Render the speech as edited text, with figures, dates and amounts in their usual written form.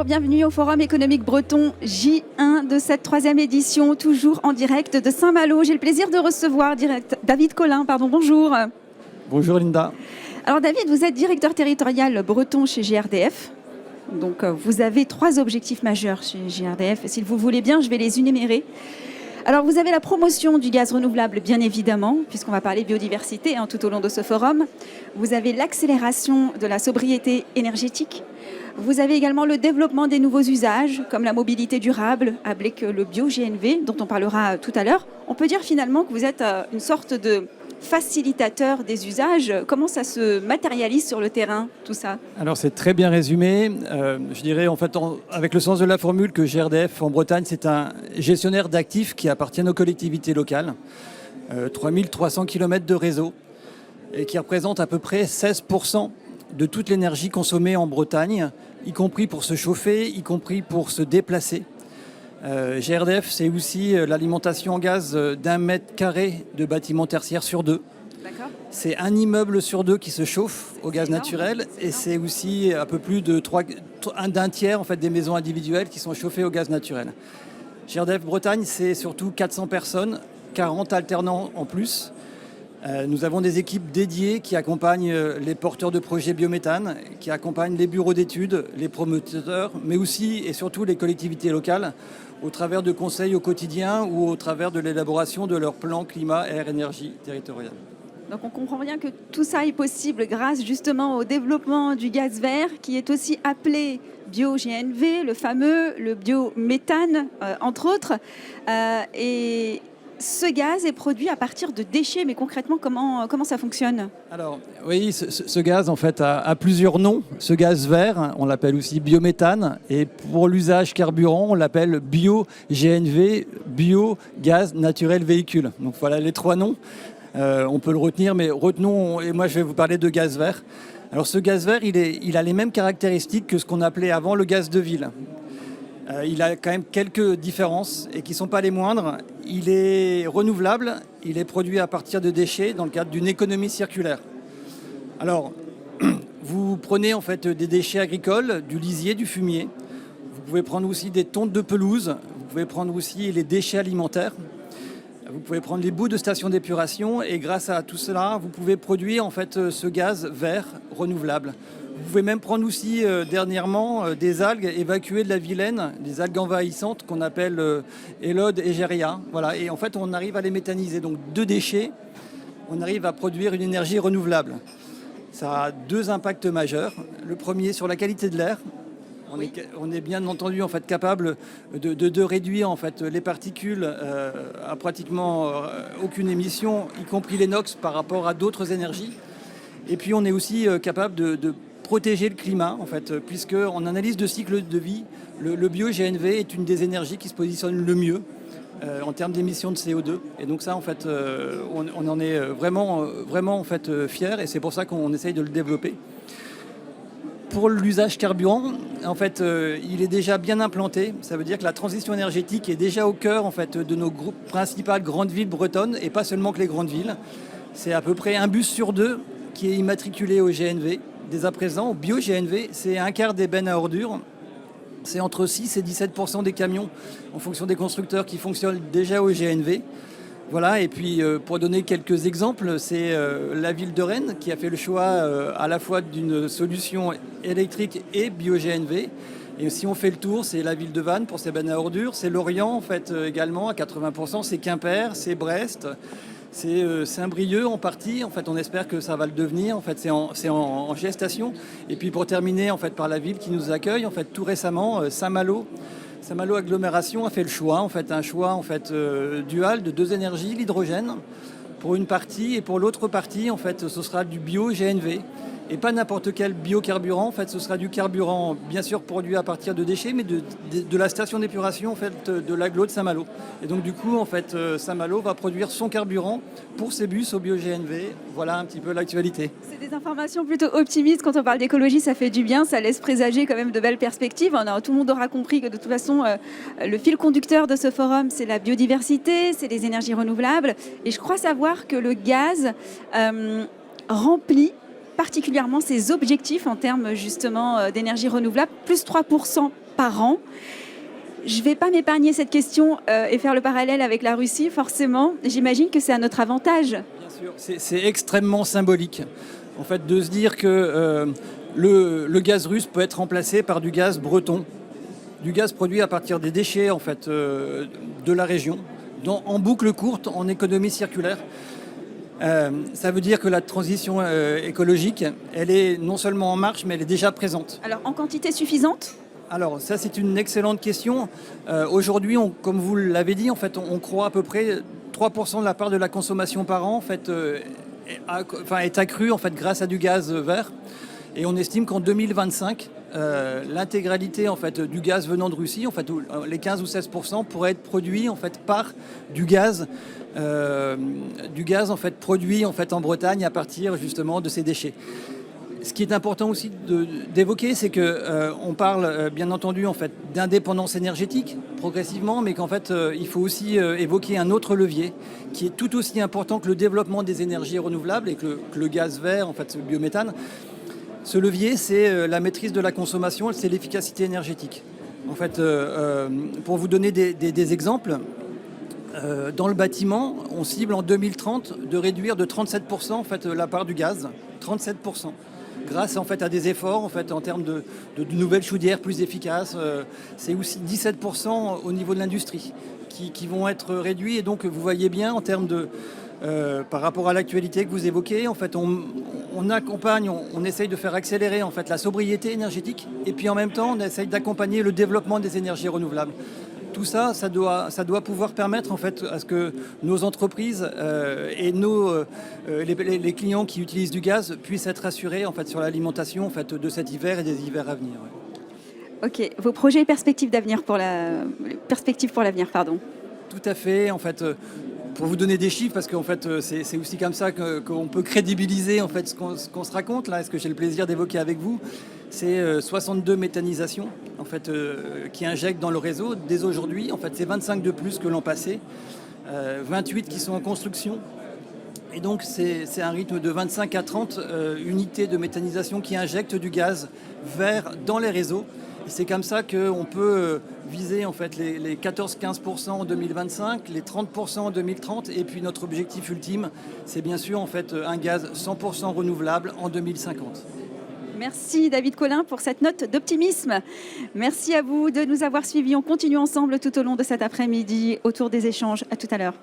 Bonjour, bienvenue au Forum économique breton J1 de cette troisième édition, toujours en direct de Saint-Malo. J'ai le plaisir de recevoir David Collin. Bonjour. Bonjour Linda. Alors David, vous êtes directeur territorial breton chez GRDF. Donc vous avez 3 objectifs majeurs chez GRDF. Si vous voulez bien, je vais les énumérer. Alors vous avez la promotion du gaz renouvelable, bien évidemment, puisqu'on va parler biodiversité tout au long de ce forum. Vous avez l'accélération de la sobriété énergétique. Vous avez également le développement des nouveaux usages, comme la mobilité durable, avec le bio-GNV, dont on parlera tout à l'heure. On peut dire finalement que vous êtes une sorte de facilitateur des usages. Comment ça se matérialise sur le terrain, tout ça? Alors c'est très bien résumé. Je dirais en fait, avec le sens de la formule, que GRDF en Bretagne, c'est un gestionnaire d'actifs qui appartiennent aux collectivités locales. 3300 km de réseau et qui représente à peu près 16% de toute l'énergie consommée en Bretagne, y compris pour se chauffer, y compris pour se déplacer. GRDF, c'est aussi l'alimentation en gaz d'1 mètre carré de bâtiments tertiaires sur 2. C'est un immeuble sur 2 qui se chauffe au gaz naturel, et c'est aussi un peu plus d'un tiers en fait, des maisons individuelles qui sont chauffées au gaz naturel. GRDF Bretagne, c'est surtout 400 personnes, 40 alternants en plus. Nous avons des équipes dédiées qui accompagnent les porteurs de projets biométhane, qui accompagnent les bureaux d'études, les promoteurs, mais aussi et surtout les collectivités locales au travers de conseils au quotidien ou au travers de l'élaboration de leur plan climat, air, énergie territorial. Donc on comprend bien que tout ça est possible grâce justement au développement du gaz vert qui est aussi appelé bio-GNV, le biométhane entre autres. Et ce gaz est produit à partir de déchets, mais concrètement, comment ça fonctionne? Alors, oui, ce gaz, en fait, a plusieurs noms. Ce gaz vert, on l'appelle aussi biométhane. Et pour l'usage carburant, on l'appelle bio-GNV, biogaz naturel véhicule. Donc voilà les 3 noms. On peut le retenir, mais retenons, et moi je vais vous parler de gaz vert. Alors ce gaz vert, il a les mêmes caractéristiques que ce qu'on appelait avant le gaz de ville. Il a quand même quelques différences et qui ne sont pas les moindres. Il est renouvelable, il est produit à partir de déchets dans le cadre d'une économie circulaire. Alors, vous prenez en fait des déchets agricoles, du lisier, du fumier. Vous pouvez prendre aussi des tontes de pelouse. Vous pouvez prendre aussi les déchets alimentaires. Vous pouvez prendre les bouts de stations d'épuration et grâce à tout cela, vous pouvez produire en fait ce gaz vert renouvelable. Vous pouvez même prendre aussi dernièrement des algues évacuées de la Vilaine, des algues envahissantes qu'on appelle Élode et Géria. Voilà. Et en fait, on arrive à les méthaniser. Donc 2 déchets, on arrive à produire une énergie renouvelable. Ça a 2 impacts majeurs. Le premier sur la qualité de l'air. On est bien entendu en fait, capable de réduire en fait, les particules à pratiquement aucune émission, y compris les NOx par rapport à d'autres énergies. Et puis on est aussi capable de protéger le climat, en fait, puisque en analyse de cycle de vie, le bio-GNV est une des énergies qui se positionne le mieux en termes d'émissions de CO2. Et donc ça, en fait, on en est vraiment en fait, fiers, et c'est pour ça qu'on essaye de le développer. Pour l'usage carburant, en fait, il est déjà bien implanté. Ça veut dire que la transition énergétique est déjà au cœur en fait, de nos principales grandes villes bretonnes, et pas seulement que les grandes villes. C'est à peu près un bus sur 2 qui est immatriculé au GNV. Dès à présent, au bio-GNV, c'est un quart des bennes à ordures. C'est entre 6 et 17% des camions, en fonction des constructeurs, qui fonctionnent déjà au GNV. Voilà, et puis pour donner quelques exemples, c'est la ville de Rennes qui a fait le choix à la fois d'une solution électrique et bio-GNV. Et si on fait le tour, c'est la ville de Vannes pour ses bennes à ordures, c'est Lorient en fait également à 80%, c'est Quimper, c'est Brest. C'est Saint-Brieuc en partie, en fait on espère que ça va le devenir, en fait c'est en gestation. Et puis pour terminer en fait par la ville qui nous accueille, en fait tout récemment, Saint-Malo Agglomération a fait le choix, en fait un choix en fait dual de 2 énergies, l'hydrogène pour une partie et pour l'autre partie en fait ce sera du bio-GNV. Et pas n'importe quel biocarburant, en fait, ce sera du carburant bien sûr produit à partir de déchets, mais de la station d'épuration en fait, de l'agglo de Saint-Malo. Et donc du coup, en fait, Saint-Malo va produire son carburant pour ses bus au bio-GNV. Voilà un petit peu l'actualité. C'est des informations plutôt optimistes. Quand on parle d'écologie, ça fait du bien, ça laisse présager quand même de belles perspectives. Tout le monde aura compris que de toute façon, le fil conducteur de ce forum, c'est la biodiversité, c'est les énergies renouvelables. Et je crois savoir que le gaz remplit particulièrement ces objectifs en termes justement d'énergie renouvelable, plus 3% par an. Je ne vais pas m'épargner cette question et faire le parallèle avec la Russie, forcément. J'imagine que c'est à notre avantage. Bien sûr, c'est extrêmement symbolique. En fait, de se dire que le gaz russe peut être remplacé par du gaz breton, du gaz produit à partir des déchets en fait, de la région, en boucle courte, en économie circulaire. Ça veut dire que la transition écologique, elle est non seulement en marche, mais elle est déjà présente. Alors, en quantité suffisante ? Alors ça c'est une excellente question. Aujourd'hui, comme vous l'avez dit, en fait, on croit à peu près 3% de la part de la consommation par an en fait, est accrue en fait, grâce à du gaz vert. Et on estime qu'en 2025, l'intégralité en fait, du gaz venant de Russie, en fait, les 15 ou 16% pourraient être produits en fait, par du gaz en fait, produit en, fait, en Bretagne à partir justement de ces déchets. Ce qui est important aussi d'évoquer, c'est qu'on parle bien entendu en fait, d'indépendance énergétique progressivement, mais qu'en fait il faut aussi évoquer un autre levier qui est tout aussi important que le développement des énergies renouvelables et que le gaz vert, en fait, le biométhane. Ce levier, c'est la maîtrise de la consommation, c'est l'efficacité énergétique. En fait, pour vous donner des exemples, dans le bâtiment, on cible en 2030 de réduire de 37% en fait, la part du gaz, 37%. Grâce en fait, à des efforts en, fait, en termes de nouvelles chaudières plus efficaces. C'est aussi 17% au niveau de l'industrie qui vont être réduits. Et donc vous voyez bien en termes de... par rapport à l'actualité que vous évoquez, en fait, on accompagne, on essaye de faire accélérer en fait, la sobriété énergétique et puis en même temps on essaye d'accompagner le développement des énergies renouvelables. Tout ça, ça doit pouvoir permettre en fait, à ce que nos entreprises et les clients qui utilisent du gaz puissent être assurés en fait, sur l'alimentation en fait, de cet hiver et des hivers à venir. Ouais. Ok, vos projets et perspectives d'avenir pour l'avenir, pardon. Tout à fait, en fait. Pour vous donner des chiffres, parce qu'en fait, c'est aussi comme ça qu'on peut crédibiliser en fait, ce qu'on se raconte, là, ce que j'ai le plaisir d'évoquer avec vous, c'est 62 méthanisations en fait, qui injectent dans le réseau dès aujourd'hui. En fait, c'est 25 de plus que l'an passé, 28 qui sont en construction. Et donc, c'est un rythme de 25 à 30 unités de méthanisation qui injectent du gaz vert dans les réseaux. Et c'est comme ça qu'on peut viser en fait, les 14-15% en 2025, les 30% en 2030. Et puis notre objectif ultime, c'est bien sûr en fait, un gaz 100% renouvelable en 2050. Merci David Collin pour cette note d'optimisme. Merci à vous de nous avoir suivis. On continue ensemble tout au long de cet après-midi autour des échanges. À tout à l'heure.